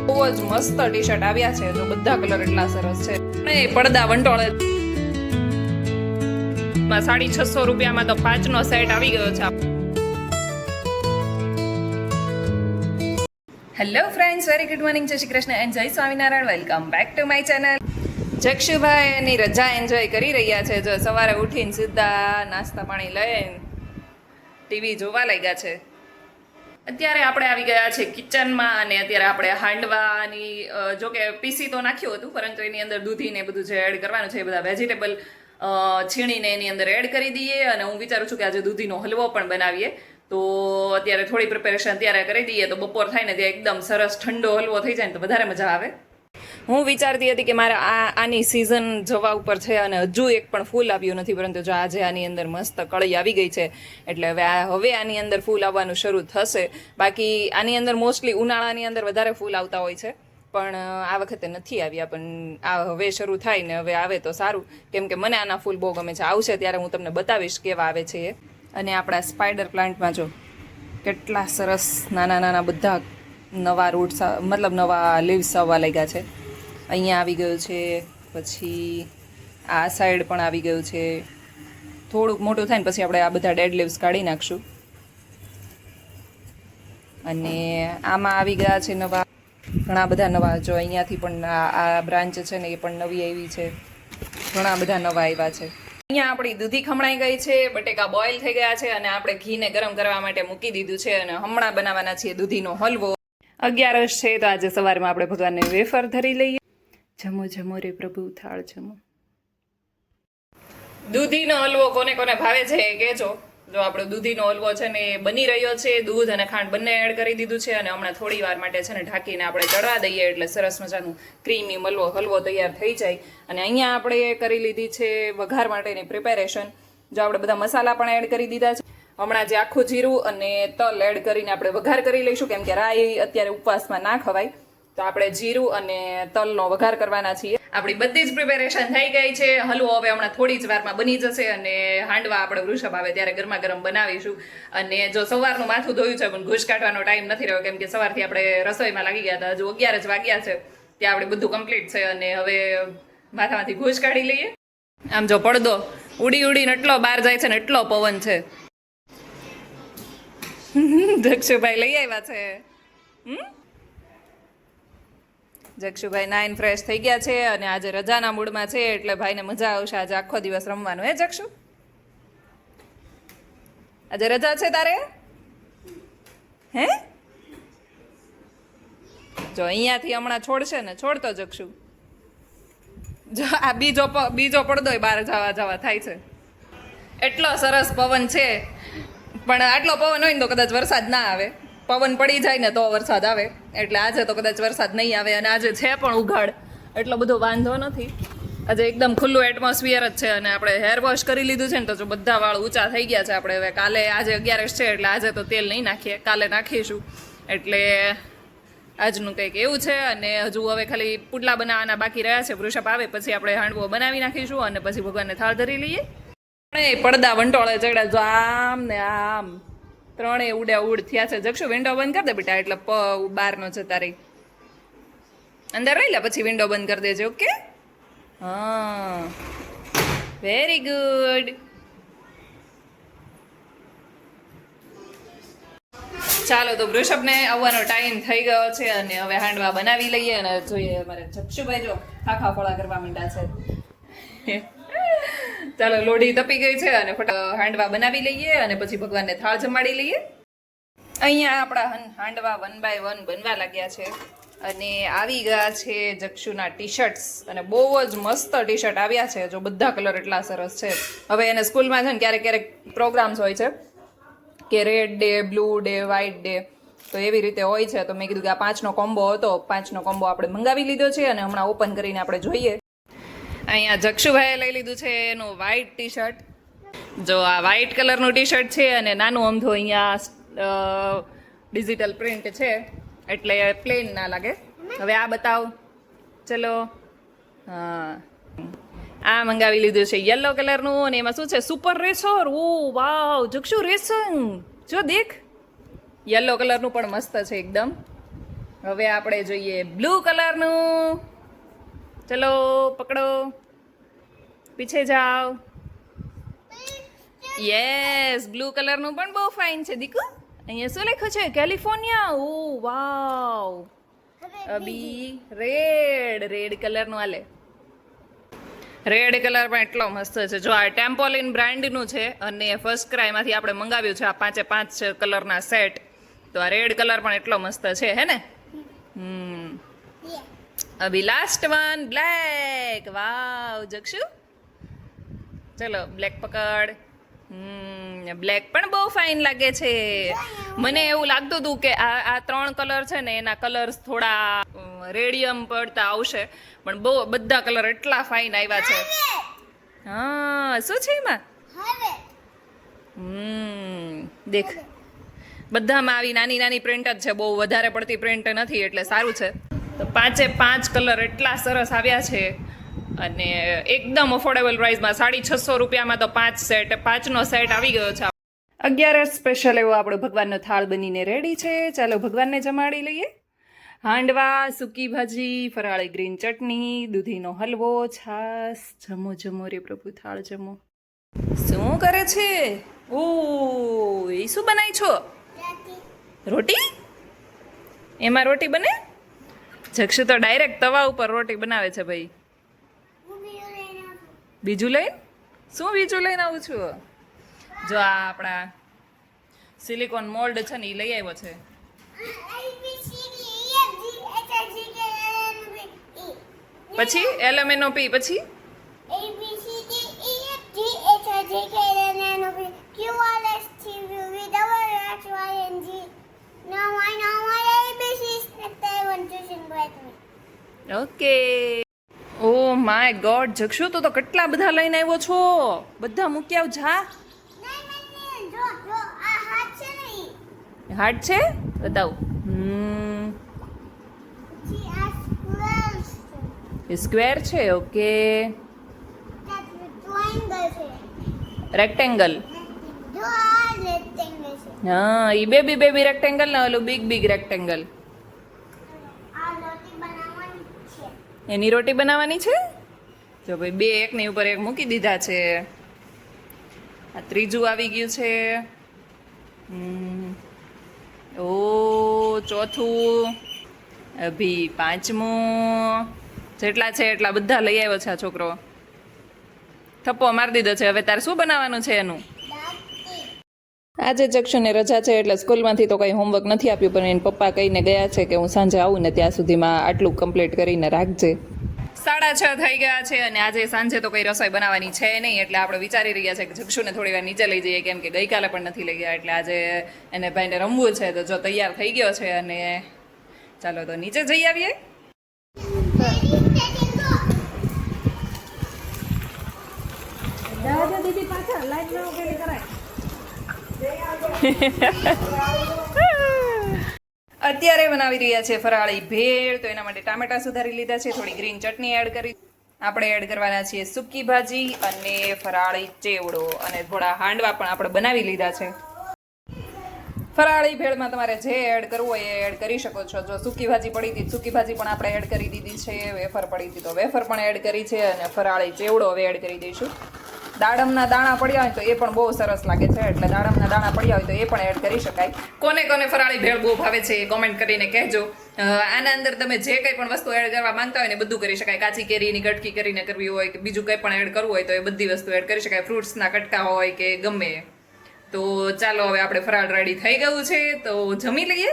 બહુ જ મસ્ત ટી શર્ટ આવ્યા છે. જો બધા કલર એટલા સરસ છે. નહીં પડદા વંટોળે 650 રૂપિયામાં તો 5નો સેટ આવી ગયો છે. Hello friends, very good morning, જય શ્રી કૃષ્ણ એન્ડ જય Swaminarayan. Welcome back to my channel. જક્ષુભાઈ એની રજા એન્જોય કરી રહ્યા છે. જો સવારે ઉઠીને સીધા નાસ્તા પાણી લઈને ટીવી જોવા લાગ્યા છે. અત્યારે આપણે આવી ગયા છે કિચનમાં અને અત્યારે આપણે હાંડવાની જો કે પીસી તો નાખ્યું હતું, પરંતુ એની અંદર દૂધી ને બધું જે એડ કરવાનું છે એ બધા વેજીટેબલ છીણીને એની અંદર એડ કરી દઈએ. અને હું વિચારું છું કે આજે દૂધીનો હલવો પણ બનાવીએ. તો અત્યારે થોડી પ્રિપેરેશન અત્યારે કરી દઈએ તો બપોર થાય ને ત્યાં એકદમ સરસ ઠંડો હલવો થઈ જાય ને તો વધારે મજા આવે. હું વિચારતી હતી કે મારે આની સિઝન જવા ઉપર છે અને હજુ એક પણ ફૂલ આવ્યું નથી, પરંતુ જો આજે આની અંદર મસ્ત કળી આવી ગઈ છે એટલે હવે આની અંદર ફૂલ આવવાનું શરૂ થશે. બાકી આની અંદર મોસ્ટલી ઉનાળાની અંદર વધારે ફૂલ આવતા હોય છે, પણ આ વખતે નથી આવ્યા. પણ આ હવે શરૂ થાય ને હવે આવે તો સારું, કેમ કે મને આના ફૂલ બહુ ગમે છે. આવશે ત્યારે હું તમને બતાવીશ કેવા આવે છે એ. અને આપણા સ્પાઈડર પ્લાન્ટમાં જો કેટલા સરસ નાના નાના બધા નવા રૂટ્સ મતલબ નવા લીવ્સ આવવા લાગ્યા છે. અહીંયા આવી ગયું છે, પછી આ સાઈડ પણ આવી ગયું છે. થોડુંક મોટું થાય ને પછી આપણે આ બધા ડેડ લીવ્સ કાઢી નાખશું. અને આમાં આવી ગયા છે નવા, ઘણા બધા નવા. જો અહીંયાથી પણ આ બ્રાન્ચ છે ને એ પણ નવી આવી છે. ઘણા બધા નવા આવ્યા છે. અહીંયા આપણી દૂધી ખમણાઈ ગઈ છે, બટેકા બોઇલ થઈ ગયા છે અને આપણે ઘીને ગરમ કરવા માટે મૂકી દીધું છે. અને હમણાં બનાવવાના છીએ દૂધીનો હલવો. 11 છે તો આજે સવારમાં આપણે ભગવાનને વેફર ધરી લઈએ. જમો જમો રે પ્રભુ થાળ જમો. દૂધીનો હલવો કોને કોને ભાવે છે એ કહેજો. જો આપણો દૂધીનો હલવો છે ને એ બની રહ્યો છે. દૂધ અને ખાંડ બંને એડ કરી દીધું છે અને હમણાં થોડી વાર માટે છે ને ઢાંકીને આપણે ચડવા દઈએ એટલે સરસ મજાનું ક્રીમી હલવો તૈયાર થઈ જાય. અને અહીંયા આપણે કરી લીધી છે વઘાર માટેની પ્રિપેરેશન. જો આપણે બધા મસાલા પણ એડ કરી દીધા છે. હમણાં જે આખું જીરું અને તલ એડ કરીને આપણે વઘાર કરી લઈશું, કેમ કે રાઈ અત્યારે ઉપવાસમાં ના ખવાય. તો આપણે જીરું અને તલનો વઘાર કરવાના છીએ. આપણી બધી જ પ્રિપેરેશન થઈ ગઈ છે. હલવો હવે હમણાં થોડી જ વારમાં બની જશે અને હાંડવા આપણે વૃષભ આવે ત્યારે ગરમા ગરમ બનાવીશું. અને જો સવારનું માથું ધોયું છે પણ ઘૂસ કાઢવાનો ટાઈમ નથી રહ્યો, કેમ કે સવારથી આપણે રસોઈમાં લાગી ગયા હતા. હજુ 11 જ વાગ્યા છે ત્યાં આપણે બધું કમ્પ્લીટ છે અને હવે માથામાંથી ઘૂસ કાઢી લઈએ. આમ જો પડદો ઉડી ઉડીને એટલો બહાર જાય છે ને એટલો પવન છે. જક્ષુભાઈ લઈ આવ્યા છે. જક્ષુભાઈ નાઈન ફ્રેશ થઈ ગયા છે અને આજે રજાના મૂડમાં છે એટલે ભાઈને મજા આવશે આજે આખો દિવસ રમવાનું. હે જક્ષુ, આજે રજા છે તારે? હે જો અહીંયાથી હમણાં છોડશે ને, છોડતો જક્ષુ. જો આ બીજો પડદોય બહાર જવા થાય છે. એટલો સરસ પવન છે, પણ આટલો પવન હોય ને તો કદાચ વરસાદ ના આવે. પવન પડી જાય ને તો વરસાદ આવે. એટલે આજે તો કદાચ વરસાદ નહીં આવે. અને આજે છે પણ ઉઘાડ, એટલો બધો વાંધો નથી. આજે એકદમ ખુલ્લું એટમોસ્ફિયર જ છે. અને આપણે હેર વોશ કરી લીધું છે ને તો જો બધા વાળ ઊંચા થઈ ગયા છે. આપણે હવે કાલે આજે 11 છે એટલે આજે તો તેલ નહીં નાખીએ, કાલે નાખીશું. એટલે આજનું કંઈક એવું છે. અને હજુ હવે ખાલી પુડલા બનાવવાના બાકી રહ્યા છે. વૃષભ આવે પછી આપણે હાંડવો બનાવી નાખીશું અને પછી ભગવાનને થાળ ધરી લઈએ. પડદા વંટોળે ચડ્યા જો આમ ને આમ, ત્રણેય ઉડ્યા ઉડ થયા છે. જક્ષુ વિન્ડો બંધ કરી દે બેટા, એટલે બહાર નો જતા રહી. અંદર રહી લે પછી વિન્ડો બંધ કરી દેજે. ઓકે, હા, વેરી ગુડ. ચાલો તો વૃષભને આવવાનો ટાઈમ થઈ ગયો છે અને હવે હાંડવા બનાવી લઈએ. અને જોઈએ અમારે જક્ષુભાઈ જો ખાખા ફળા કરવા માંડ્યા છે. ચાલો લોઢી તપી ગઈ છે અને હાંડવા બનાવી લઈએ અને પછી ભગવાનને થાળ જમાડી લઈએ. અહીંયા આપણા હાંડવા 1 by 1 બનવા લાગ્યા છે અને આવી ગયા છે જક્ષુના ટી શર્ટ્સ. અને બહુ જ મસ્ત ટી શર્ટ આવ્યા છે. જો બધા કલર એટલા સરસ છે. હવે એને સ્કૂલમાં છે ને ક્યારેક ક્યારેક પ્રોગ્રામ્સ હોય છે કે red day, blue day, white day, તો એવી રીતે હોય છે. તો મેં કીધું કે આ 5નો કોમ્બો હતો, 5નો કોમ્બો આપણે મંગાવી લીધો છે અને હમણાં ઓપન કરીને આપણે જોઈએ. અહીંયા જક્ષુભાઈએ લઈ લીધું છે એનું વ્હાઇટ ટી શર્ટ. જો આ વ્હાઇટ કલરનું ટી શર્ટ છે અને નાનું અમથું અહીંયા ડિજિટલ પ્રિન્ટ છે એટલે પ્લેન ના લાગે. હવે આ બતાવ, ચલો. હા, આ મંગાવી લીધું છે યલો કલરનું અને એમાં શું છે, સુપર રેસર. ઓ વાવ જક્ષુ, રેસર જો દેખ, યલો કલરનું પણ મસ્ત છે એકદમ. હવે આપણે જોઈએ બ્લુ કલરનું. ચલો પકડો, પીછે જાઓ. યસ, બ્લુ કલરનું પણ બહુ ફાઇન છે દીકુ. અહીંયા શું લખ્યું છે? કેલિફોર્નિયા. ઓ વાવ. અબી રેડ કલરનું આલે. રેડ કલર પણ એટલો મસ્ત છે. જો આ ટેમ્પોલિન બ્રાન્ડનું છે અને ફર્સ્ટ ક્રાયમાંથી આપણે મંગાવ્યું છે આ 5 કલરના સેટ. તો આ રેડ કલર પણ એટલો મસ્ત છે, હે ને? અભી લાસ્ટ વન બ્લેક. વાવ જક્ષુ, ચલો બ્લેક પકડ. બ્લેક પણ બહુ ફાઇન લાગે છે. મને એવું લાગતું હતું કે આ 3 કલર છે ને એના કલર્સ થોડા રેડિયમ પડતા આવશે, પણ બહુ બધા કલર એટલા ફાઇન આવ્યા છે. હા, શું છે એમાં? દેખ, બધામાં આવી નાની નાની પ્રિન્ટ જ છે, બહુ વધારે પડતી પ્રિન્ટ નથી, એટલે સારું છે. તો 5 કલર એટલા સરસ આવ્યા છે અને એકદમ અફોર્ડેબલ પ્રાઇસમાં. 650 રૂપિયામાં તો 5નો સેટ આવી ગયો છે. 11 સ્પેશિયલ એવો આપણો ભગવાનનો થાળ બનીને રેડી છે. ચાલો ભગવાનને જમાડી લઈએ. હાંડવા, સૂકી ભાજી, ફરાળી ગ્રીન ચટણી, દૂધીનો હલવો, છાશ. જમો જમો રે પ્રભુ, થાળ જમો. શું કરે છે? ઓ, એ શું બનાવી છો? રોટી? એમાં રોટી બને? જક્ષુ તો ડાયરેક્ટ તવા ઉપર રોટી બનાવે છે ભાઈ. બીજું લઈને? શું બીજું લઈને આવું છું? જો આ આપણા સિલિકોન મોલ્ડ છે ને એ લઈ આવ્યો છે. પછી LMNOP, પછી ઓકે. ઓ માય ગોડ જક્ષુ, તું તો કેટલા બધા લઈને આવ્યો છો. બધા મૂકી આવ જા. હાર્ડ છે? બતાવ. સ્ક્વેર છે. ઓકે. રેક્ટેંગલ. હા, ઈ બેબી રેક્ટેંગલ ને ઓલું બિગ રેક્ટેંગલ. એની રોટી બનાવવાની છે. જો ભાઈ, 2 એકની ઉપર એક મૂકી દીધા છે. આ ત્રીજું આવી ગયું છે. ઓ, ચોથું. અભી 5મું. જેટલા છે એટલા બધા લઈ આવ્યો છે આ છોકરો. થપ્પો મારી દીધો છે. હવે તારે શું બનાવવાનું છે એનું? આજે જક્ષુને રજા છે એટલે સ્કૂલમાંથી તો કંઈ હોમવર્ક નથી આપ્યું, પણ એને પપ્પા કહીને ગયા છે કે હું સાંજે આવું ને ત્યાં સુધીમાં આટલું કમ્પ્લીટ કરીને રાખજે. 6:30 થઈ ગયા છે અને આજે સાંજે તો કંઈ રસોઈ બનાવવાની છે નહીં, એટલે આપણે વિચારી રહ્યા છે કે જક્ષુને થોડી વાર નીચે લઈ જઈએ, કેમ કે ગઈકાલે પણ નથી લઈ ગયા. એટલે આજે એને ભાઈને રમવું છે, તો જો તૈયાર થઈ ગયો છે અને ચાલો તો નીચે જઈ આવીએ. અત્યારે બનાવી રહ્યા છે ફરાળી ભેળ. તો એના માટે ટામેટા સુધારી લીધા છે, થોડી ગ્રીન ચટણી એડ કરી. આપણે એડ કરવાના છીએ સૂકી ભાજી અને ફરાળી ચેવડો, અને થોડા હાંડવા પણ આપણે બનાવી લીધા છે. ફરાળી ભેળમાં તમારે જે એડ કરવું હોય એ એડ કરી શકો છો. જો સૂકી ભાજી પડી હતી, સૂકી ભાજી પણ આપણે એડ કરી દીધી છે. વેફર પડી હતી તો વેફર પણ એડ કરી છે, અને ફરાળી ચેવડો હવે એડ કરી દઈશું. દાડમના દાણા પડ્યા હોય તો એ પણ બહુ સરસ લાગે છે, એટલે દાડમના દાણા પડ્યા હોય તો એ પણ એડ કરી શકાય. કોને કોને ફરાળી ભેળ બહુ ભાવે છે એ કોમેન્ટ કરીને કહેજો. આના અંદર તમે જે કંઈ પણ વસ્તુ એડ કરવા માંગતા હોય ને બધું કરી શકાય. કાચી કેરીની કટકી કરીને કરવી હોય કે બીજું કંઈ પણ એડ કરવું હોય તો એ બધી વસ્તુ એડ કરી શકાય. ફ્રૂટ્સના કટકા હોય કે ગમે. તો ચાલો હવે આપણે ફરાળ રેડી થઈ ગયું છે, તો જમી લઈએ.